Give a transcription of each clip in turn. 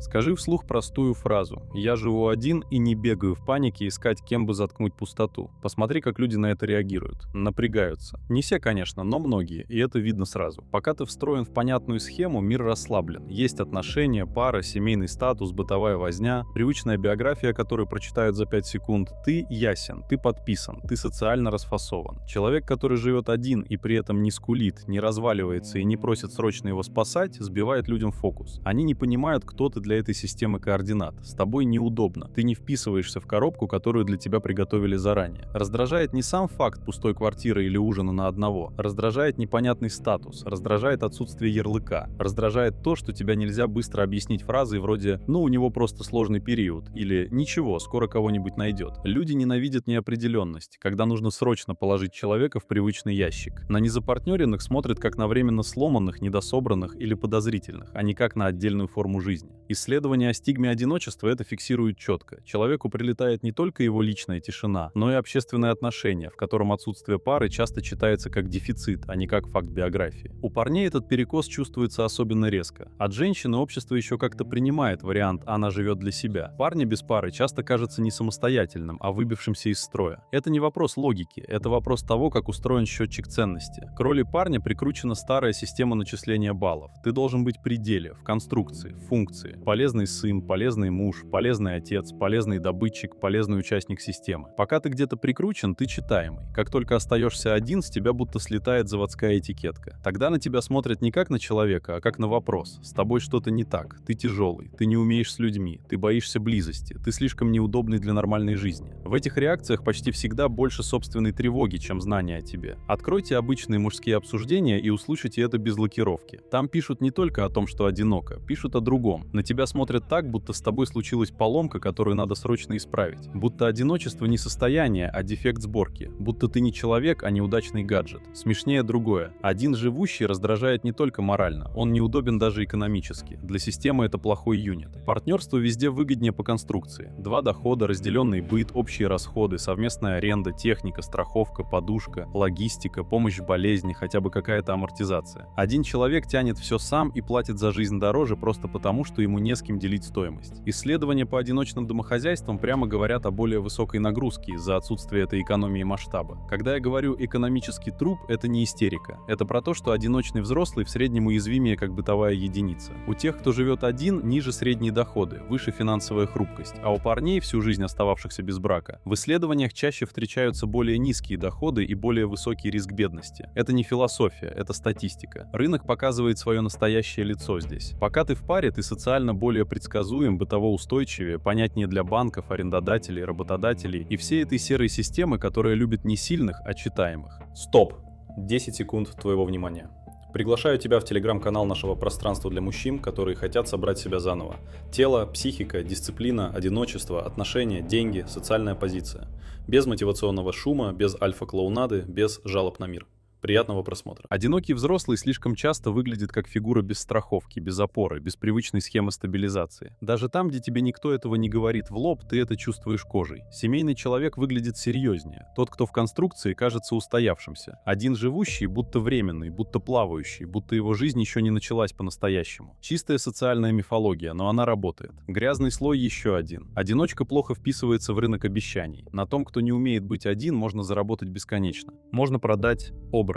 Скажи вслух простую фразу: «Я живу один и не бегаю в панике искать, кем бы заткнуть пустоту». Посмотри, как люди на это реагируют. Напрягаются. Не все, конечно, но многие, и это видно сразу. Пока ты встроен в понятную схему, мир расслаблен. Есть отношения, пара, семейный статус, бытовая возня, привычная биография, которую прочитают за 5 секунд. Ты ясен, ты подписан, ты социально расфасован. Человек, который живет один и при этом не скулит, не разваливается и не просит срочно его спасать, сбивает людям фокус. Они не понимают, кто ты для этой системы координат. С тобой неудобно. Ты не вписываешься в коробку, которую для тебя приготовили заранее. Раздражает не сам факт пустой квартиры или ужина на одного. Раздражает непонятный статус. Раздражает отсутствие ярлыка. Раздражает то, что тебя нельзя быстро объяснить фразой вроде «ну, у него просто сложный период» или «ничего, скоро кого-нибудь найдет». Люди ненавидят неопределенность, когда нужно срочно положить человека в привычный ящик. На незапартнеренных смотрят как на временно сломанных, недособранных или подозрительных, а не как на отдельную форму жизни. Исследования о стигме одиночества это фиксируют четко. Человеку прилетает не только его личная тишина, но и общественные отношения, в котором отсутствие пары часто читается как дефицит, а не как факт биографии. У парней этот перекос чувствуется особенно резко. От женщины общество еще как-то принимает вариант «она живет для себя». Парни без пары часто кажется не самостоятельным, а выбившимся из строя. Это не вопрос логики, это вопрос того, как устроен счетчик ценности. К роли парня прикручена старая система начисления баллов. Ты должен быть в пределе, в конструкции, в функции. Полезный сын, полезный муж, полезный отец, полезный добытчик, полезный участник системы. Пока ты где-то прикручен, ты читаемый. Как только остаешься один, с тебя будто слетает заводская этикетка. Тогда на тебя смотрят не как на человека, а как на вопрос. С тобой что-то не так, ты тяжелый, ты не умеешь с людьми, ты боишься близости, ты слишком неудобный для нормальной жизни. В этих реакциях почти всегда больше собственной тревоги, чем знания о тебе. Откройте обычные мужские обсуждения и услышите это без лакировки. Там пишут не только о том, что одиноко, пишут о другом. На тебя смотрят так, будто с тобой случилась поломка, которую надо срочно исправить. Будто одиночество не состояние, а дефект сборки. Будто ты не человек, а неудачный гаджет. Смешнее другое. Один живущий раздражает не только морально, он неудобен даже экономически. Для системы это плохой юнит. Партнерство везде выгоднее по конструкции. Два дохода, разделенный быт, общие расходы, совместная аренда, техника, страховка, подушка, логистика, помощь в болезни, хотя бы какая-то амортизация. Один человек тянет все сам и платит за жизнь дороже просто потому, что ему не с кем делить стоимость. Исследования по одиночным домохозяйствам прямо говорят о более высокой нагрузке из-за отсутствия этой экономии масштаба. Когда я говорю «экономический труп», это не истерика. Это про то, что одиночный взрослый в среднем уязвимее как бытовая единица. У тех, кто живет один, ниже средние доходы, выше финансовая хрупкость, а у парней, всю жизнь остававшихся без брака, в исследованиях чаще встречаются более низкие доходы и более высокий риск бедности. Это не философия, это статистика. Рынок показывает свое настоящее лицо здесь. Пока ты в паре, ты социально более предсказуем, бытово устойчивее, понятнее для банков, арендодателей, работодателей и всей этой серой системы, которая любит не сильных, а читаемых. Стоп! 10 секунд твоего внимания. Приглашаю тебя в телеграм-канал нашего пространства для мужчин, которые хотят собрать себя заново. Тело, психика, дисциплина, одиночество, отношения, деньги, социальная позиция. Без мотивационного шума, без альфа-клоунады, без жалоб на мир. Приятного просмотра. Одинокий взрослый слишком часто выглядит как фигура без страховки, без опоры, без привычной схемы стабилизации. Даже там, где тебе никто этого не говорит в лоб, ты это чувствуешь кожей. Семейный человек выглядит серьезнее. Тот, кто в конструкции, кажется устоявшимся. Один живущий, будто временный, будто плавающий, будто его жизнь еще не началась по-настоящему. Чистая социальная мифология, но она работает. Грязный слой еще один. Одиночка плохо вписывается в рынок обещаний. На том, кто не умеет быть один, можно заработать бесконечно. Можно продать образ.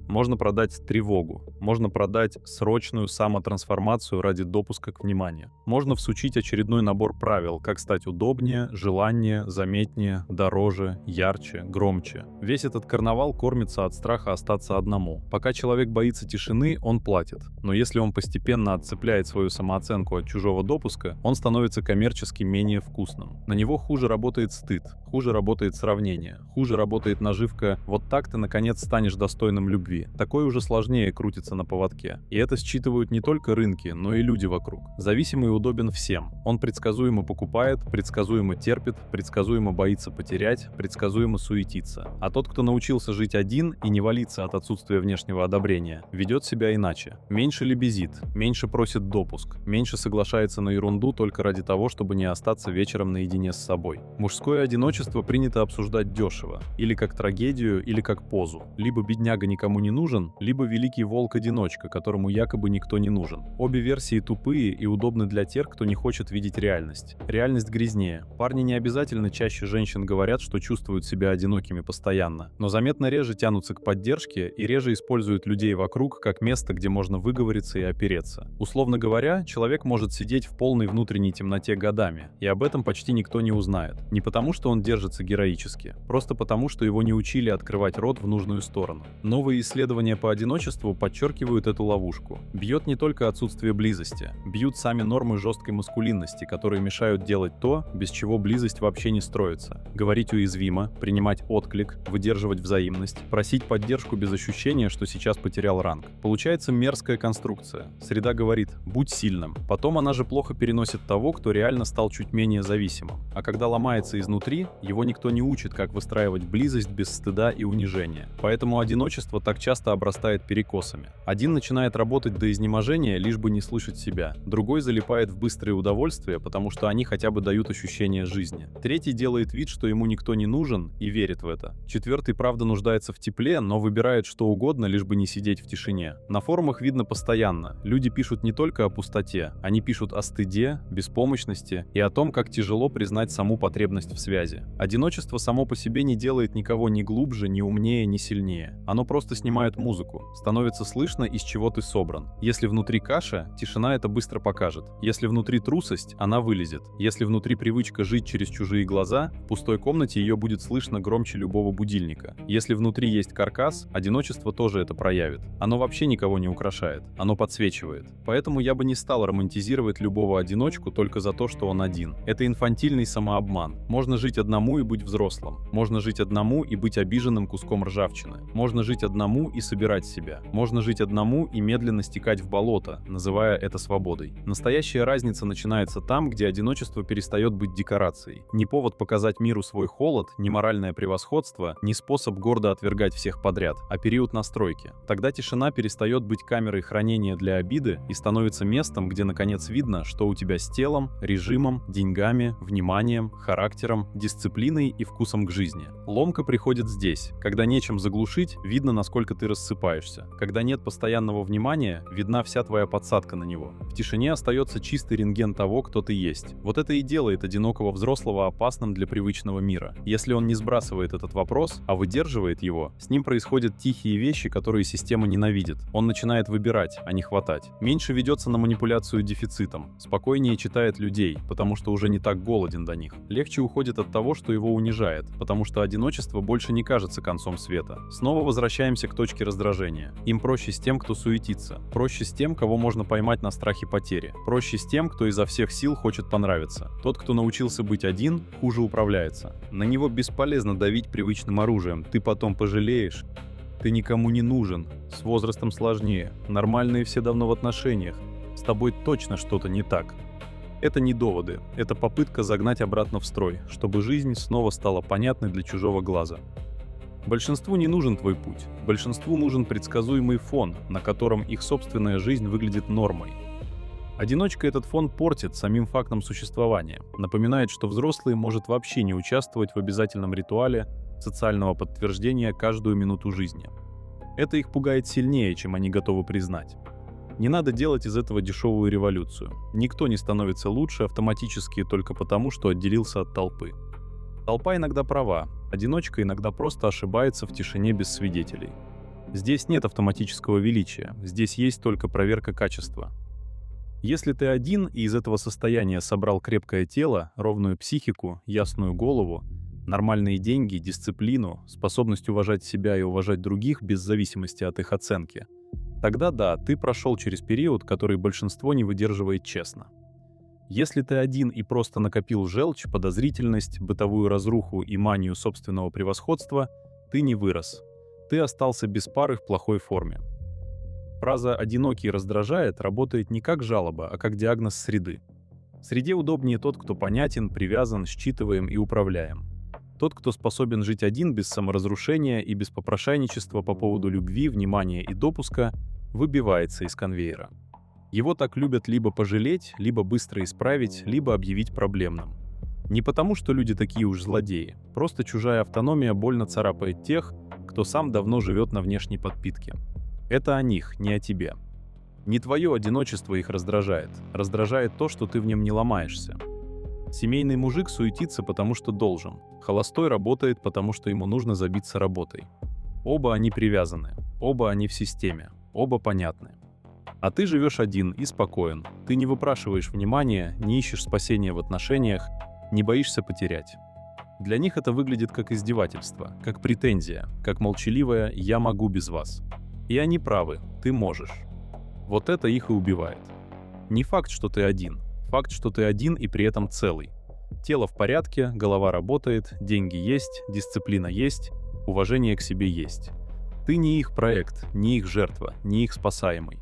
Можно продать тревогу, можно продать срочную самотрансформацию ради допуска к вниманию. Можно всучить очередной набор правил, как стать удобнее, желаннее, заметнее, дороже, ярче, громче. Весь этот карнавал кормится от страха остаться одному. Пока человек боится тишины, он платит. Но если он постепенно отцепляет свою самооценку от чужого допуска, он становится коммерчески менее вкусным. На него хуже работает стыд, хуже работает сравнение, хуже работает наживка «вот так ты наконец станешь достойным любви». Такое уже сложнее крутится на поводке. И это считывают не только рынки, но и люди вокруг. Зависимый удобен всем. Он предсказуемо покупает, предсказуемо терпит, предсказуемо боится потерять, предсказуемо суетится. А тот, кто научился жить один и не валиться от отсутствия внешнего одобрения, ведет себя иначе. Меньше лебезит, меньше просит допуск, меньше соглашается на ерунду только ради того, чтобы не остаться вечером наедине с собой. Мужское одиночество принято обсуждать дешево. Или как трагедию, или как позу. Либо бедняга никому не не нужен, либо великий волк-одиночка, которому якобы никто не нужен. Обе версии тупые и удобны для тех, кто не хочет видеть реальность. Реальность грязнее. Парни не обязательно чаще женщин говорят, что чувствуют себя одинокими постоянно, но заметно реже тянутся к поддержке и реже используют людей вокруг как место, где можно выговориться и опереться. Условно говоря, человек может сидеть в полной внутренней темноте годами, и об этом почти никто не узнает. Не потому, что он держится героически, просто потому, что его не учили открывать рот в нужную сторону. Новые исследования по одиночеству подчеркивают эту ловушку. Бьет не только отсутствие близости, бьют сами нормы жесткой маскулинности, которые мешают делать то, без чего близость вообще не строится. Говорить уязвимо, принимать отклик, выдерживать взаимность, просить поддержку без ощущения, что сейчас потерял ранг. Получается мерзкая конструкция. Среда говорит «будь сильным». Потом она же плохо переносит того, кто реально стал чуть менее зависимым. А когда ломается изнутри, его никто не учит, как выстраивать близость без стыда и унижения. Поэтому одиночество так часто обрастает перекосами. Один начинает работать до изнеможения, лишь бы не слышать себя. Другой залипает в быстрые удовольствия, потому что они хотя бы дают ощущение жизни. Третий делает вид, что ему никто не нужен, и верит в это. Четвертый, правда, нуждается в тепле, но выбирает что угодно, лишь бы не сидеть в тишине. На форумах видно постоянно. Люди пишут не только о пустоте, они пишут о стыде, беспомощности и о том, как тяжело признать саму потребность в связи. Одиночество само по себе не делает никого ни глубже, ни умнее, ни сильнее. Оно просто снимает музыку. Становится слышно, из чего ты собран. Если внутри каша, тишина это быстро покажет. Если внутри трусость, она вылезет. Если внутри привычка жить через чужие глаза, в пустой комнате ее будет слышно громче любого будильника. Если внутри есть каркас, одиночество тоже это проявит. Оно вообще никого не украшает. Оно подсвечивает. Поэтому я бы не стал романтизировать любого одиночку только за то, что он один. Это инфантильный самообман. Можно жить одному и быть взрослым. Можно жить одному и быть обиженным куском ржавчины. Можно жить одному и собирать себя. Можно жить одному и медленно стекать в болото, называя это свободой. Настоящая разница начинается там, где одиночество перестает быть декорацией. Не повод показать миру свой холод, не моральное превосходство, не способ гордо отвергать всех подряд, а период настройки. Тогда тишина перестает быть камерой хранения для обиды и становится местом, где наконец видно, что у тебя с телом, режимом, деньгами, вниманием, характером, дисциплиной и вкусом к жизни. Ломка приходит здесь. Когда нечем заглушить, видно, насколько ты рассыпаешься. Когда нет постоянного внимания, видна вся твоя подсадка на него. В тишине остается чистый рентген того, кто ты есть. Вот это и делает одинокого взрослого опасным для привычного мира. Если он не сбрасывает этот вопрос, а выдерживает его, с ним происходят тихие вещи, которые система ненавидит. Он начинает выбирать, а не хватать. Меньше ведется на манипуляцию дефицитом. Спокойнее читает людей, потому что уже не так голоден до них. Легче уходит от того, что его унижает, потому что одиночество больше не кажется концом света. Снова возвращаемся к точке раздражения. Им проще с тем, кто суетится. Проще с тем, кого можно поймать на страхе потери. Проще с тем, кто изо всех сил хочет понравиться. Тот, кто научился быть один, хуже управляется. На него бесполезно давить привычным оружием. Ты потом пожалеешь. Ты никому не нужен. С возрастом сложнее. Нормальные все давно в отношениях. С тобой точно что-то не так. Это не доводы. Это попытка загнать обратно в строй, чтобы жизнь снова стала понятной для чужого глаза. Большинству не нужен твой путь. Большинству нужен предсказуемый фон, на котором их собственная жизнь выглядит нормой. Одиночка этот фон портит самим фактом существования. Напоминает, что взрослый может вообще не участвовать в обязательном ритуале социального подтверждения каждую минуту жизни. Это их пугает сильнее, чем они готовы признать. Не надо делать из этого дешевую революцию. Никто не становится лучше автоматически только потому, что отделился от толпы. Толпа иногда права, одиночка иногда просто ошибается в тишине без свидетелей. Здесь нет автоматического величия, здесь есть только проверка качества. Если ты один и из этого состояния собрал крепкое тело, ровную психику, ясную голову, нормальные деньги, дисциплину, способность уважать себя и уважать других без зависимости от их оценки, тогда да, ты прошел через период, который большинство не выдерживает честно. Если ты один и просто накопил желчь, подозрительность, бытовую разруху и манию собственного превосходства, ты не вырос. Ты остался без пары в плохой форме. Фраза «одинокий раздражает» работает не как жалоба, а как диагноз среды. В среде удобнее тот, кто понятен, привязан, считываем и управляем. Тот, кто способен жить один без саморазрушения и без попрошайничества по поводу любви, внимания и допуска, выбивается из конвейера. Его так любят либо пожалеть, либо быстро исправить, либо объявить проблемным. Не потому, что люди такие уж злодеи, просто чужая автономия больно царапает тех, кто кто сам давно живет на внешней подпитке. Это о них, не о тебе. Не твое одиночество их раздражает. Раздражает то, что ты в нем не ломаешься. Семейный мужик суетится, потому что должен. Холостой работает, потому что ему нужно забиться работой. Оба они привязаны. Оба они в системе. Оба понятны. А ты живешь один и спокоен. Ты не выпрашиваешь внимания, не ищешь спасения в отношениях, не боишься потерять. Для них это выглядит как издевательство, как претензия, как молчаливое «я могу без вас». И они правы, ты можешь. Вот это их и убивает. Не факт, что ты один. Факт, что ты один и при этом целый. Тело в порядке, голова работает, деньги есть, дисциплина есть, уважение к себе есть. Ты не их проект, не их жертва, не их спасаемый.